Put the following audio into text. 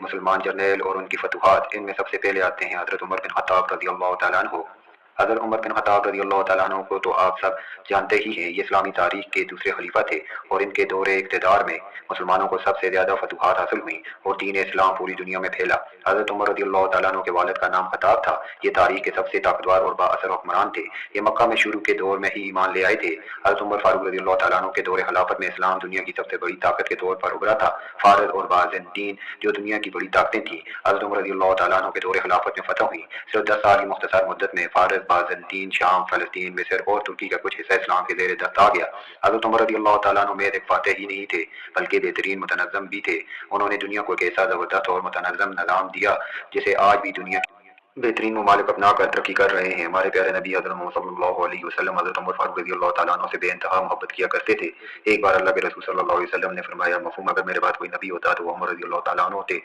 مسلمان جرنیل اور ان کی فتوحات، ان میں سب سے پہلے آتے ہیں حضرت عمر بن خطاب رضی اللہ تعالیٰ عنہ۔ حضرت عمر بن خطاب رضی اللہ تعالیٰ عنہ کو تو آپ سب جانتے ہی ہیں، یہ اسلامی تاریخ کے دوسرے خلیفہ تھے، اور ان کے دور اقتدار میں مسلمانوں کو سب سے زیادہ فتوحات حاصل ہوئیں اور دین اسلام پوری دنیا میں پھیلا۔ حضرت عمر رضی اللہ تعالیٰ عنہ کے والد کا نام خطاب تھا، یہ تاریخ کے سب سے طاقتور اور با اثر حکمران تھے، یہ مکہ میں شروع کے دور میں ہی ایمان لے آئے تھے۔ حضرت عمر فاروق رضی اللہ تعالیٰ عنہ کے دور خلافت میں اسلام دنیا کی سب سے بڑی طاقت کے طور پر ابھرا تھا، فارس اور بازنطین جو دنیا کی بڑی طاقتیں تھیں حضرت عمر رضی اللہ تعالیٰ عنہ کے دور خلافت میں فتح ہوئیں۔ صرف 10 سال کی مختصر مدت میں فارس، بازنطین، شام، فلسطین، مصر اور ترکی کا کچھ حصہ اسلام کے زیر دست آ گیا۔ حضرت عمر رضی اللہ تعالیٰ عنہ محض ایک فاتح ہی نہیں تھے بلکہ بہترین متنظم بھی تھے۔ انہوں نے دنیا کو ایک ایسا زبردست اور متنظم نظام دیا جسے آج بھی دنیا کے بہترین ممالک اپنا کر ترقی کر رہے ہیں۔ ہمارے پیارے نبی حضرت محمد صلی اللہ علیہ وسلم حضرت عمر فاروق رضی اللہ تعالیٰ عنہ سے بے انتہا محبت کیا کرتے تھے۔ ایک بار اللہ کے رسول صلی اللہ علیہ وسلم نے فرمایا، مفہوم اگر میرے بعد کوئی نبی ہوتا تو وہ عمر رضی اللہ تعالیٰ عنہ ہوتے۔